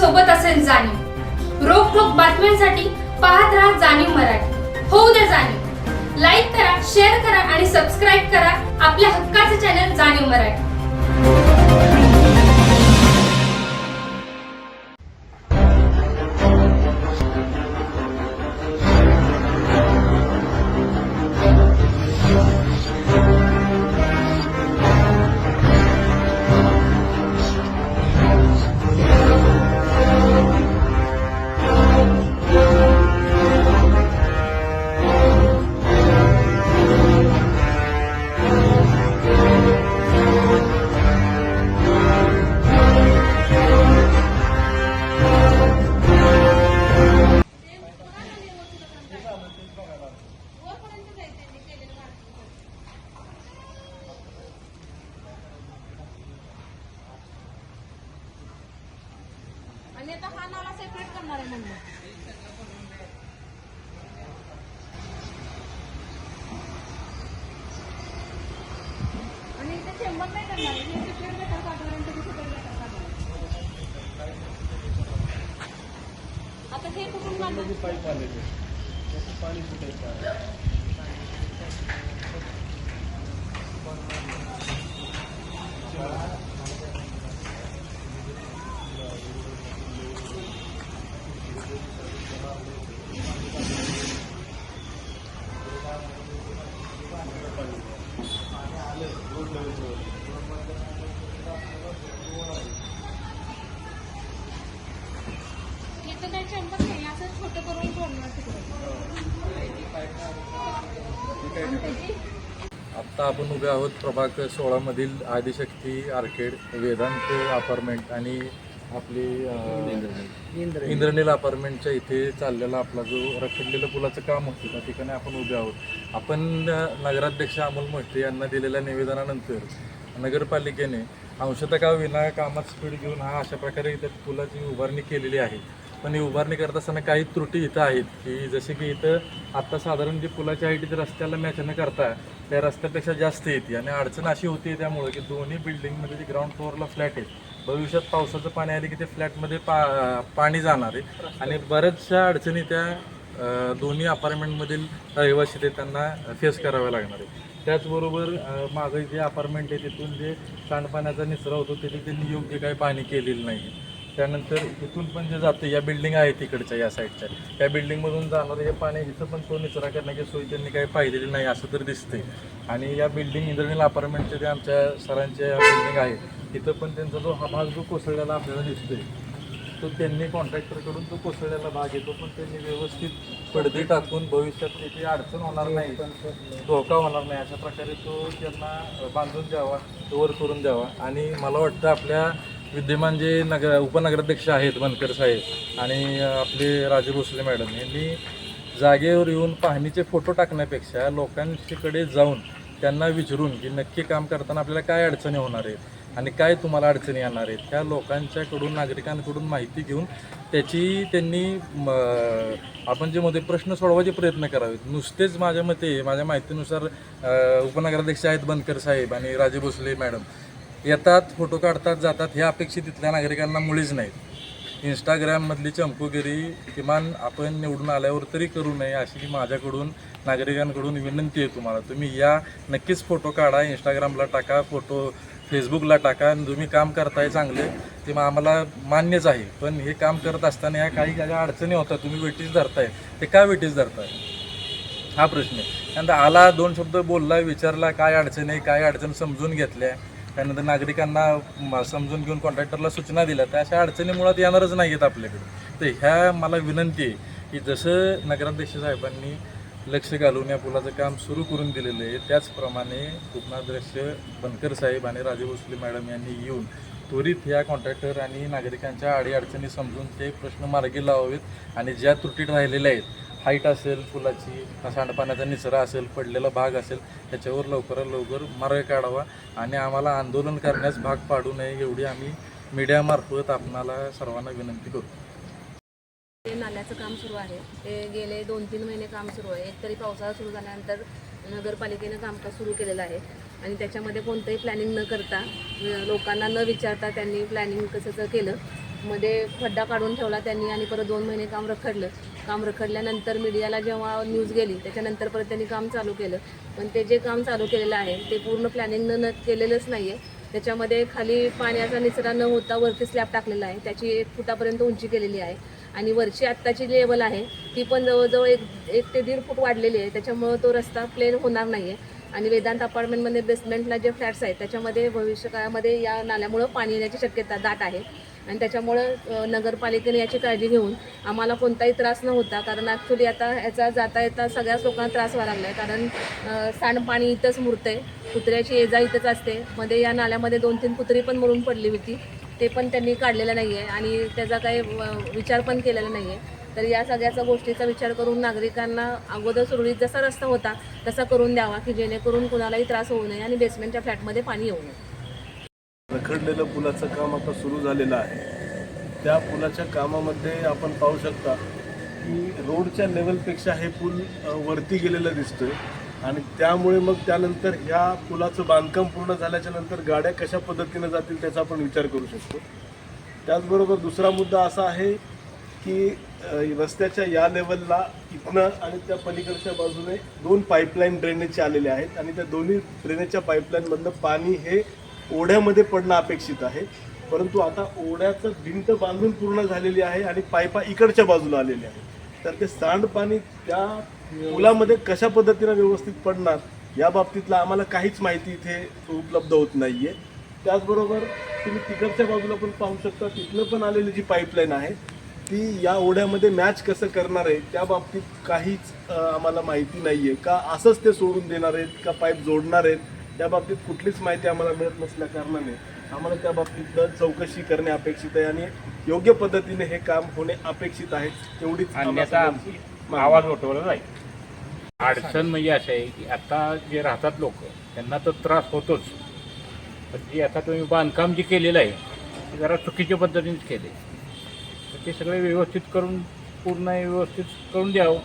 सोबत असेल जाणीव। रोखोक बातम्यांसाठी पाहत राहा जाणीव मराठी। होऊ द्या जाणीव। लाईक करा, शेअर करा आणि सबस्क्राईब करा आपल्या हक्काचे चॅनल जाणीव मराठी। आणि आता हा नाला सेपरेट करणार आहे म्हणून आणि इथे चेंबर नाही करणार आहे, हे सेपरेट गटर काढणार आणि त्याची सेपरेट गटर काढणार। आता हे कुठून काढणार? पाईप आले पाणी सुटायचं इथं काही चेंबर नाही, असं छोटं करून सोडणार तिकडे। आत्ता आपण उभे आहोत प्रभाग 16 मधील आदिशक्ती आर्केड, वेदांत अपार्टमेंट आणि आपली इंद्रनील अपार्टमेंटच्या इथे चाललेला आपला जो रखडलेलं पुलाचं काम होतं त्या ठिकाणी आपण उभे आहोत। आपण नगराध्यक्ष अमोल मोहिते यांना दिलेल्या निवेदनानंतर नगरपालिकेने अंशतः का विना कामात स्पीड घेऊन हा अशा प्रकारे इथं पुलाची उभारणी केलेली आहे। पण ही उभारणी करत असताना काही त्रुटी इथं आहेत की जसे की इथं आत्ता साधारण जी पुलाची हाईट इथे रस्त्याला मॅच न करता त्या रस्त्यापेक्षा जास्त येते आणि अडचण अशी होती त्यामुळे की दोन्ही बिल्डिंगमध्ये जे ग्राउंड फ्लोअरला फ्लॅट आहेत, भविष्यात पावसाचं पाणी आले की ते फ्लॅटमध्ये पाणी जाणार आहे आणि बऱ्याचशा अडचणी त्या दोन्ही अपार्टमेंटमधील रहिवासी ते त्यांना फेस कराव्या लागणार आहे। त्याचबरोबर माझं जे अपार्टमेंट आहे तिथून जे सांडपाण्याचा निचरा होतो तिथे त्यांनी योग्य काही पाणी केलेलं नाही। त्यानंतर इथून पण जे जातं या बिल्डिंग आहेत तिकडच्या या साईडच्या त्या बिल्डिंगमधून जाणारं हे पाणी इथं पण तो निचरा करण्याची सोय त्यांनी काही पाहिलेली नाही असं तर दिसते। आणि या बिल्डिंग इंद्रनील अपार्टमेंटचे जे आमच्या सरांच्या बिल्डिंग आहे तिथं पण त्यांचा जो हा भाग जो कोसळलेला आपल्याला दिसतोय तो त्यांनी कॉन्ट्रॅक्टरकडून तो कोसळलेला भाग येतो पण त्यांनी व्यवस्थित पडदे टाकून भविष्यात त्याची अडचण होणार नाही, धोका होणार नाही अशा प्रकारे तो त्यांना बांधून द्यावा, वर करून द्यावा। आणि मला वाटतं आपल्या विद्यमान जे उपनगराध्यक्ष आहेत बनकर साहेब आणि आपले राजू भोसले मॅडम यांनी जागेवर येऊन पाहणीचे फोटो टाकण्यापेक्षा लोकांकडे जाऊन त्यांना विचारून की नक्की काम करताना आपल्याला काय अडचणी होणार आहेत आणि काय तुम्हाला अडचणी येणार आहेत त्या लोकांच्याकडून नागरिकांकडून माहिती घेऊन त्याची त्यांनी आपण जे मध्ये प्रश्न सोडवायचे प्रयत्न करावेत। नुसतेच माझ्या मते माझ्या माहितीनुसार उपनगराध्यक्ष आहेत बनकर साहेब आणि राजू भोसले मॅडम येतात, फोटो काढतात, जातात, हे अपेक्षित तिथल्या नागरिकांना मुळीच नाहीत। इंस्टाग्राममधली चमकोगिरी किमान आपण निवडून आल्यावर तरी करू नये अशी माझ्याकडून नागरिकांकडून विनंती आहे तुम्हाला। तुम्ही या नक्कीच फोटो काढा, इंस्टाग्रामला टाका, फोटो फेसबुकला टाका आणि तुम्ही काम करताय चांगले ते आम्हाला मान्यच आहे। पण हे काम करत असताना या काही अडचणी होतात, तुम्ही वेटीस धरताय, ते का वेटीस धरताय हा प्रश्न आहे। त्यानंतर आला, दोन शब्द बोलला, विचारला काय अडचण आहे, काय अडचण समजून घेतल्या, त्यानंतर नागरिकांना समजून घेऊन कॉन्ट्रॅक्टरला सूचना दिल्या, त्या अशा अडचणी मुळात येणारच नाही आहेत आपल्याकडे। तर ह्या मला विनंती आहे की जसं नगराध्यक्ष साहेबांनी लक्ष घालून या पुलाचं काम सुरू करून दिलेलं आहे त्याचप्रमाणे उपनगराध्यक्ष बनकर साहेब आणि राजू भोसले मॅडम यांनी येऊन त्वरित या कॉन्ट्रॅक्टर आणि नागरिकांच्या अडीअडचणी समजून ते प्रश्न मार्गी लावावेत आणि ज्या त्रुटी राहिलेल्या आहेत, हाईट असेल पुलाची, सांडपाण्याचा निचरा असेल, पडलेला भाग असेल, त्याच्यावर लवकरात लवकर मार्ग काढावा आणि आम्हाला आंदोलन करण्यास भाग पाडू नये एवढी आम्ही मीडियामार्फत आपणाला सर्वांना विनंती करू। ते नाल्याचं काम सुरू आहे, ते गेले 2-3 महिने काम सुरू आहे। एक तरी पावसाळा सुरू झाल्यानंतर नगरपालिकेनं कामकाज सुरू केलेलं आहे आणि त्याच्यामध्ये कोणतंही प्लॅनिंग न करता लोकांना न विचारता त्यांनी प्लॅनिंग कसं केलं मध्ये खड्डा काढून ठेवला त्यांनी आणि परत 2 महिने काम रखडल्यानंतर मीडियाला जेव्हा न्यूज गेली त्याच्यानंतर परत त्यांनी काम चालू केलं. पण ते जे काम चालू केलेलं आहे ते पूर्ण प्लॅनिंगनं केलेलंच नाही आहे. त्याच्यामध्ये खाली पाण्याचा निचरा न होता वरती स्लॅब टाकलेला आहे, त्याची 1 फुटापर्यंत उंची केलेली आहे आणि वरची आत्ताची लेवल आहे ती पण जवळजवळ 1 ते 1.5 फूट वाढलेली आहे. त्याच्यामुळं तो रस्ता प्लेन होणार नाही आहे आणि वेदांत अपार्टमेंटमध्ये बेसमेंटला जे फ्लॅट्स आहेत त्याच्यामध्ये भविष्यकाळामध्ये या नाल्यामुळं पाणी येण्याची शक्यता दाट आहे आणि त्याच्यामुळं नगरपालिकेने याची काळजी घेऊन आम्हाला कोणताही त्रास न होता, कारण ॲक्च्युली आता ह्याचा जाता येता सगळ्याच लोकांना त्रास व्हायला लागला आहे. कारण सांडपाणी इथंच मुरतं आहे, कुत्र्याची ये जा इथंच असते. मध्ये या नाल्यामध्ये 2-3 कुत्री पण मरून पडली होती, ते पण त्यांनी काढलेलं नाही आहे आणि त्याचा काही विचार पण केलेला नाही आहे. तर या सगळ्याचा गोष्टीचा विचार करून नागरिकांना अगोदर सुरळीत जसा रस्ता होता तसा करून द्यावा की जेणेकरून कुणालाही त्रास होऊ नये आणि बेसमेंटच्या फ्लॅटमध्ये पाणी येऊ नये. रखडलेलं पुलाचं काम आता सुरू झालेलं आहे. त्या पुलाच्या कामामध्ये आपण पाहू शकता की रोडच्या लेवलपेक्षा हे पूल वरती गेलेलं दिसतोय आणि त्यामुळे मग त्यानंतर ह्या पुलाचं बांधकाम पूर्ण झाल्याच्या नंतर गाड्या कशा पद्धतीनं जातील त्याचा आपण विचार करू शकतो. त्याचबरोबर दुसरा मुद्दा असा आहे की रस्त्याच्या या लेवलला इथनं आणि त्या पलीकडच्या बाजूने 2 पाईपलाईन ड्रेनेजचे आलेले आहेत आणि त्या दोन्ही ड्रेनेजच्या पाईपलाईनमधलं पाणी हे ओढ्यामध्ये पडणं अपेक्षित आहे. परंतु आता ओढ्याचं भिंत बांधून पूर्ण झालेली आहे आणि पाईपा इकडच्या बाजूला आलेल्या आहेत. तर ते सांडपाणी त्या पुलामध्ये कशा पद्धतीनं व्यवस्थित पडणार या बाबतीतला आम्हाला काहीच माहिती इथे उपलब्ध होत नाही आहे. त्याचबरोबर तुम्ही तिकडच्या बाजूला पण पाहू शकता, तिथनं पण आलेली जी पाईपलाईन आहे ती या ओढ्यामध्ये मॅच कसं करणार आहे त्या बाबतीत काहीच आम्हाला माहिती नाही आहे. का असंच ते सोडून देणार आहेत का पाईप जोडणार आहेत त्या बाबतीत कुठलीच माहिती आम्हाला मिळत नसल्या कारणाने आम्हाला त्या बाबतीतलं चौकशी करणे अपेक्षित आहे आणि योग्य पद्धतीने हे काम होणे अपेक्षित आहे. तेवढीच अन्यथा आवाज उठवला जाईल. अडचण म्हणजे असं आहे की आता जे राहतात लोक त्यांना तर त्रास होतोच, पण जे आता तुम्ही बांधकाम जे केलेलं आहे ते जरा चुकीच्या पद्धतीनेच केले, तर ते सगळे व्यवस्थित करून पूर्ण व्यवस्थित करून द्यावं